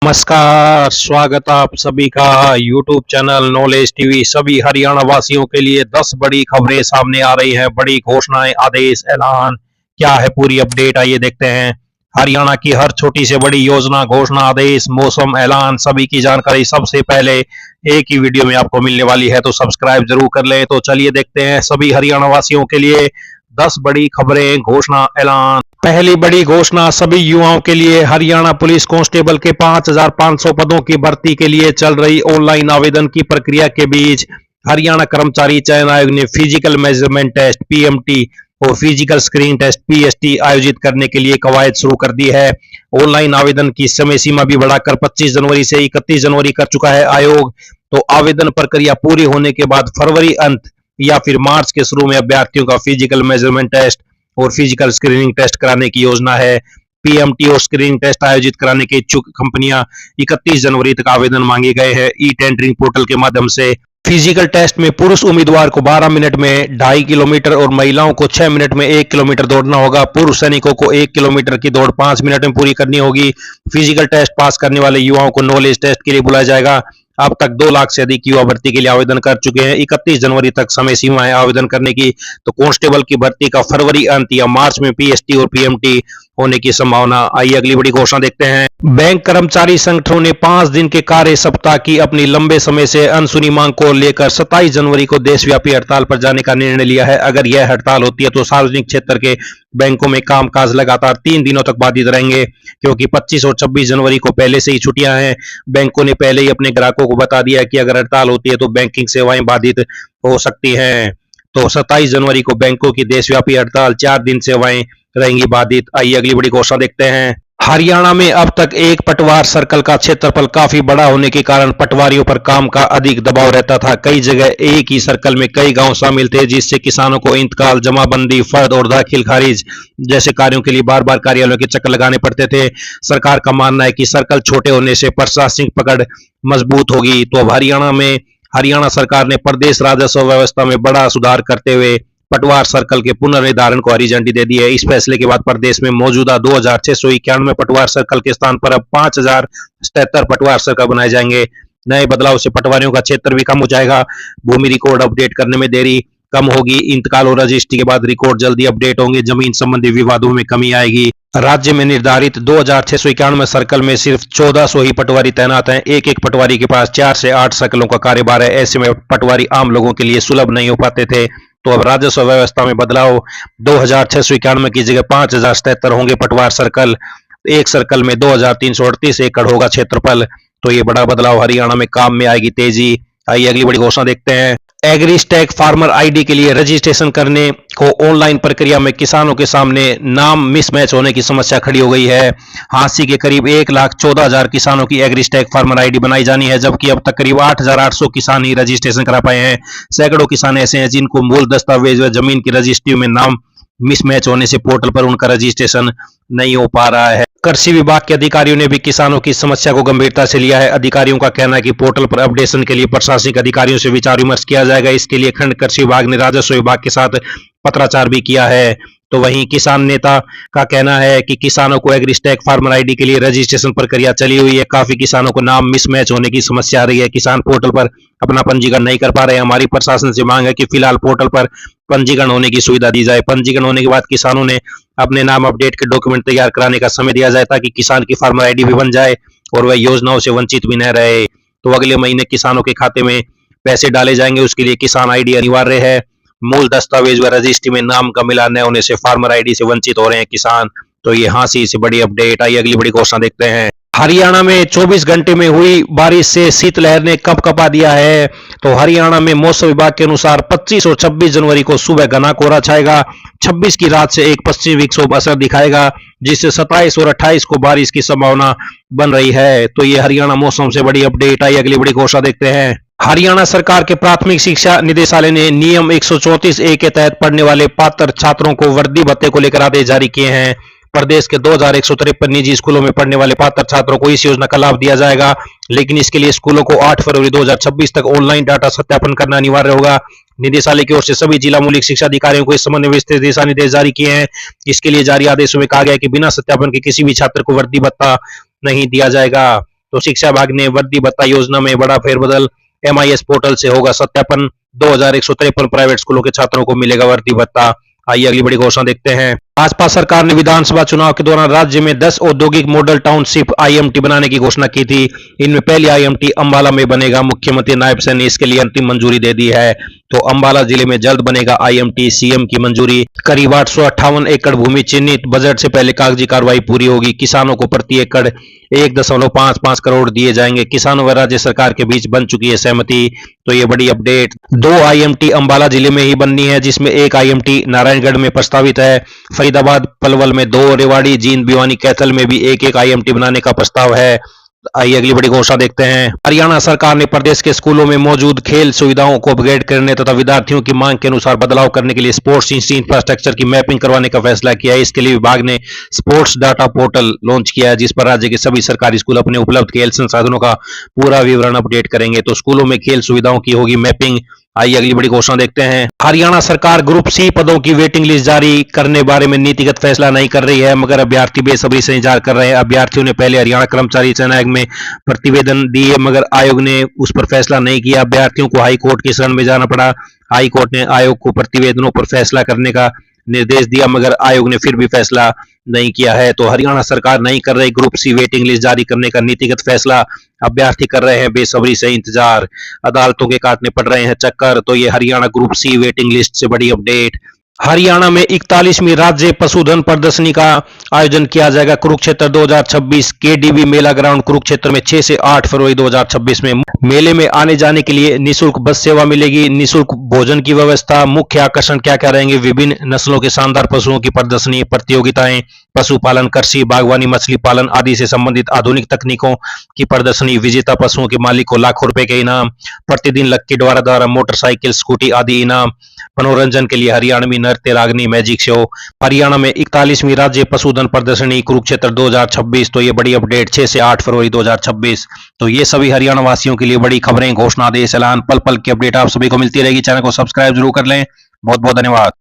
नमस्कार, स्वागत आप सभी का YouTube चैनल नॉलेज टीवी। सभी हरियाणा वासियों के लिए 10 बड़ी खबरें सामने आ रही हैं। बड़ी घोषणाएं, आदेश, ऐलान, क्या है पूरी अपडेट, आइए देखते हैं। हरियाणा की हर छोटी से बड़ी योजना, घोषणा, आदेश, मौसम, ऐलान, सभी की जानकारी सबसे पहले एक ही वीडियो में आपको मिलने वाली है, तो सब्सक्राइब जरूर कर लें। तो चलिए देखते हैं सभी हरियाणा वासियों के लिए 10 बड़ी खबरें, घोषणा, ऐलान। पहली बड़ी घोषणा सभी युवाओं के लिए। हरियाणा पुलिस कांस्टेबल के 5,500 पदों की भर्ती के लिए चल रही ऑनलाइन आवेदन की प्रक्रिया के बीच हरियाणा कर्मचारी चयन आयोग ने फिजिकल मेजरमेंट टेस्ट पीएमटी और फिजिकल स्क्रीनिंग टेस्ट पीएसटी आयोजित करने के लिए कवायद शुरू कर दी है। ऑनलाइन आवेदन की समय सीमा भी बढ़ाकर 25 जनवरी से 31 जनवरी कर चुका है आयोग। तो आवेदन प्रक्रिया पूरी होने के बाद फरवरी अंत या फिर मार्च के शुरू में अभ्यर्थियों का फिजिकल मेजरमेंट टेस्ट और फिजिकल स्क्रीनिंग टेस्ट कराने की योजना है। पीएमटी और स्क्रीनिंग टेस्ट आयोजित कराने के इच्छुक कंपनियां 31 जनवरी तक आवेदन मांगे गए हैं ई टेंडरिंग पोर्टल के माध्यम से। फिजिकल टेस्ट में पुरुष उम्मीदवार को 12 मिनट में 2.5 किलोमीटर और महिलाओं को 6 मिनट में 1 किलोमीटर दौड़ना होगा। पुरुष सैनिकों को 1 किलोमीटर की दौड़ 5 मिनट में पूरी करनी होगी। फिजिकल टेस्ट पास करने वाले युवाओं को नॉलेज टेस्ट के लिए बुलाया जाएगा। अब तक 2 लाख से अधिक युवा भर्ती के लिए आवेदन कर चुके हैं। 31 जनवरी तक समय सीमा है आवेदन करने की। तो कांस्टेबल की भर्ती का फरवरी अंत या मार्च में पीएसटी और पीएमटी होने की संभावना। आइए अगली बड़ी घोषणा देखते हैं। बैंक कर्मचारी संगठनों ने 5 दिन के कार्य सप्ताह की अपनी लंबे समय से अनसुनी मांग को लेकर 27 जनवरी को देशव्यापी हड़ताल पर जाने का निर्णय लिया है। अगर यह हड़ताल होती है तो सार्वजनिक क्षेत्र के बैंकों में कामकाज लगातार 3 दिनों तक बाधित रहेंगे, क्योंकि 25 और 26 जनवरी को पहले से ही छुट्टियां हैं। बैंकों ने पहले ही अपने ग्राहकों को बता दिया कि अगर हड़ताल होती है तो बैंकिंग सेवाएं बाधित हो सकती हैं। तो 27 जनवरी को बैंकों की देशव्यापी हड़ताल, 4 दिन सेवाएं रहेंगी बाधित। आइए अगली बड़ी घोषणा देखते हैं। हरियाणा में अब तक एक पटवार सर्कल का क्षेत्रफल काफी बड़ा होने के कारण पटवारियों पर काम का अधिक दबाव रहता था। कई जगह एक ही सर्कल में कई गांव शामिल थे, जिससे किसानों को इंतकाल, जमाबंदी, फर्द और दाखिल खारिज जैसे कार्यों के लिए बार बार कार्यालयों के चक्कर लगाने पड़ते थे। सरकार का मानना है कि सर्कल छोटे होने से प्रशासनिक पकड़ मजबूत होगी। तो अब हरियाणा सरकार ने प्रदेश राजस्व व्यवस्था में बड़ा सुधार करते हुए पटवार सर्कल के पुनर्निर्धारण को हरी झंडी दे दी है। इस फैसले के बाद प्रदेश में मौजूदा 2691 पटवार सर्कल के स्थान पर अब 5077 पटवार सर्कल बनाए जाएंगे। नए बदलाव से पटवारियों का क्षेत्र भी कम हो जाएगा। भूमि रिकॉर्ड अपडेट करने में देरी कम होगी। इंतकाल और रजिस्ट्री के बाद रिकॉर्ड जल्दी अपडेट होंगे। जमीन संबंधी विवादों में कमी आएगी। राज्य में निर्धारित 2691 सर्कल में सिर्फ 1400 ही पटवारी तैनात हैं। एक एक पटवारी के पास 4 से 8 सर्कलों का कार्यभार है। ऐसे में पटवारी आम लोगों के लिए सुलभ नहीं हो पाते थे। तो अब राजस्व व्यवस्था में बदलाव, 2691 की जगह 5077 होंगे पटवार सर्कल। एक सर्कल में 2338 एकड़ होगा क्षेत्रफल। तो ये बड़ा बदलाव, हरियाणा में काम में आएगी तेजी। आइए अगली बड़ी घोषणा देखते हैं। एग्रीस्टैक फार्मर आईडी के लिए रजिस्ट्रेशन करने को ऑनलाइन प्रक्रिया में किसानों के सामने नाम मिसमैच होने की समस्या खड़ी हो गई है। हांसी के करीब 1,14,000 किसानों की एग्रीस्टैक फार्मर आईडी बनाई जानी है, जबकि अब तक करीब 8,800 किसान ही रजिस्ट्रेशन करा पाए हैं। सैकड़ों किसान ऐसे हैं जिनको मूल दस्तावेज व जमीन की रजिस्ट्री में नाम मिसमैच होने से पोर्टल पर उनका रजिस्ट्रेशन नहीं हो पा रहा है। कृषि विभाग के अधिकारियों ने भी किसानों की समस्या को गंभीरता से लिया है। अधिकारियों का कहना है कि पोर्टल पर अपडेशन के लिए प्रशासनिक अधिकारियों से विचार विमर्श किया जाएगा। इसके लिए खंड कृषि विभाग ने राजस्व विभाग के साथ पत्राचार भी किया है। तो वहीं किसान नेता का कहना है कि किसानों को एग्रीस्टैक फार्मर आईडी के लिए रजिस्ट्रेशन प्रक्रिया चली हुई है। काफी किसानों को नाम मिसमैच होने की समस्या आ रही है। किसान पोर्टल पर अपना पंजीकरण नहीं कर पा रहे हैं। हमारी प्रशासन से मांग है कि फिलहाल पोर्टल पर पंजीकरण होने की सुविधा दी जाए। पंजीकरण होने के बाद किसानों ने अपने नाम अपडेट के डॉक्यूमेंट तैयार कराने का समय दिया जाए, ताकि किसान की फार्मर आईडी भी बन जाए और वह योजनाओं से वंचित भी न रहे। तो अगले महीने किसानों के खाते में पैसे डाले जाएंगे। उसके लिए किसान आईडी अनिवार्य है। मूल दस्तावेज व रजिस्ट्री में नाम का मिलान न होने से फार्मर आईडी से वंचित हो रहे हैं किसान। तो ये हांसी से बड़ी अपडेट। आइए अगली बड़ी घोषणा देखते हैं। हरियाणा में 24 घंटे में हुई बारिश से शीतलहर ने कंपकपा दिया है। तो हरियाणा में मौसम विभाग के अनुसार 25 और 26 जनवरी को सुबह घना कोहरा छाएगा। 26 की रात से एक पश्चिमी विक्षोभ असर दिखाएगा, जिससे 27 और 28 को बारिश की संभावना बन रही है। तो ये हरियाणा मौसम से बड़ी अपडेट। आई अगली बड़ी घोषणा देखते हैं। हरियाणा सरकार के प्राथमिक शिक्षा निदेशालय ने नियम 134A के तहत पढ़ने वाले पात्र छात्रों को वर्दी भत्ते को लेकर आदेश जारी किए हैं। प्रदेश के 2153 निजी स्कूलों में पढ़ने वाले पात्र छात्रों को इस योजना का लाभ दिया जाएगा, लेकिन इसके लिए स्कूलों को 8 फरवरी 2026 तक ऑनलाइन डाटा सत्यापन करना अनिवार्य होगा। निदेशालय की ओर से सभी जिला मौलिक शिक्षा अधिकारियों को इस संबंध में विस्तृत दिशा निर्देश जारी किए हैं। इसके लिए जारी आदेशों में कहा गया है कि बिना सत्यापन के किसी भी छात्र को वर्दी भत्ता नहीं दिया जाएगा। तो शिक्षा विभाग ने वर्दी भत्ता योजना में बड़ा फेरबदल, MIS पोर्टल से होगा सत्यापन, 2153 प्राइवेट स्कूलों के छात्रों को मिलेगा वर्दी भत्ता। आइए अगली बड़ी घोषणा देखते हैं। भाजपा सरकार ने विधानसभा चुनाव के दौरान राज्य में 10 औद्योगिक मॉडल टाउनशिप IMT बनाने की घोषणा की थी। इनमें पहली IMT अंबाला में बनेगा। मुख्यमंत्री नायब सैन ने इसके लिए अंतिम मंजूरी दे दी है। तो अंबाला जिले में जल्द बनेगा IMT, CM की मंजूरी। करीब 858 एकड़ भूमि चिन्हित, बजट से पहले कागजी कार्रवाई पूरी होगी। किसानों को प्रति एकड़ 1.55 करोड़ दिए जाएंगे। किसानों व राज्य सरकार के बीच बन चुकी है सहमति। तो ये बड़ी अपडेट। 2 IMT अंबाला जिले में ही बननी है, जिसमें एक IMT नारायणगढ़ में प्रस्तावित है। फरीदाबाद, पलवल में 2, रेवाड़ी, जींद, भिवानी, कैथल में भी एक IMT बनाने का प्रस्ताव है। आइए अगली बड़ी घोषणा देखते हैं। हरियाणा सरकार ने प्रदेश के स्कूलों में मौजूद खेल सुविधाओं को अपग्रेड करने तथा विद्यार्थियों की मांग के अनुसार बदलाव करने के लिए स्पोर्ट्स इंफ्रास्ट्रक्चर की मैपिंग करवाने का फैसला किया है। इसके लिए विभाग ने स्पोर्ट्स डाटा पोर्टल लॉन्च किया है, जिस पर राज्य के सभी सरकारी स्कूल अपने उपलब्ध खेल संसाधनों का पूरा विवरण अपडेट करेंगे। तो स्कूलों में खेल सुविधाओं की होगी मैपिंग। आइए अगली बड़ी घोषणा देखते हैं। हरियाणा सरकार ग्रुप C पदों की वेटिंग लिस्ट जारी करने बारे में नीतिगत फैसला नहीं कर रही है, मगर अभ्यर्थी बेसब्री से इंतजार कर रहे हैं। अभ्यर्थियों ने पहले हरियाणा कर्मचारी चयन आयोग में प्रतिवेदन दिए, मगर आयोग ने उस पर फैसला नहीं किया। अभ्यर्थियों को हाई कोर्ट की शरण में जाना पड़ा। हाई कोर्ट ने आयोग को प्रतिवेदनों पर फैसला करने का निर्देश दिया, मगर आयोग ने फिर भी फैसला नहीं किया है। तो हरियाणा सरकार नहीं कर रही ग्रुप C वेटिंग लिस्ट जारी करने का नीतिगत फैसला। अभ्यर्थी कर रहे हैं बेसब्री से इंतजार। अदालतों के काटने पड़ रहे हैं चक्कर। तो ये Haryana group C waiting list से बड़ी अपडेट। हरियाणा में 41वीं राज्य पशुधन प्रदर्शनी का आयोजन किया जाएगा। कुरुक्षेत्र 2026 KDB मेला ग्राउंड कुरुक्षेत्र में 6 से 8 फरवरी 2026 में। मेले में आने जाने के लिए निःशुल्क बस सेवा मिलेगी, निःशुल्क भोजन की व्यवस्था। मुख्य आकर्षण क्या क्या रहेंगे? विभिन्न नस्लों के शानदार पशुओं की प्रदर्शनी, प्रतियोगिताएं, पशुपालन, कृषि, बागवानी, मछली पालन आदि से संबंधित आधुनिक तकनीकों की प्रदर्शनी। विजेता पशुओं के मालिक को लाखों रुपए के इनाम। प्रतिदिन लक्की द्वारा मोटरसाइकिल, स्कूटी आदि इनाम। मनोरंजन के लिए हरियाणवी नृत्य, रागनी, मैजिक शो। हरियाणा में 41वीं राज्य पशुधन प्रदर्शनी कुरुक्षेत्र 2026। तो ये बड़ी अपडेट 6 से 8 फरवरी 2026। तो ये सभी हरियाणा वासियों के लिए बड़ी खबरें, घोषणा, आदेश, ऐलान, पल पल की अपडेट आप सभी को मिलती रहेगी। चैनल को सब्सक्राइब जरूर कर लें। बहुत बहुत धन्यवाद।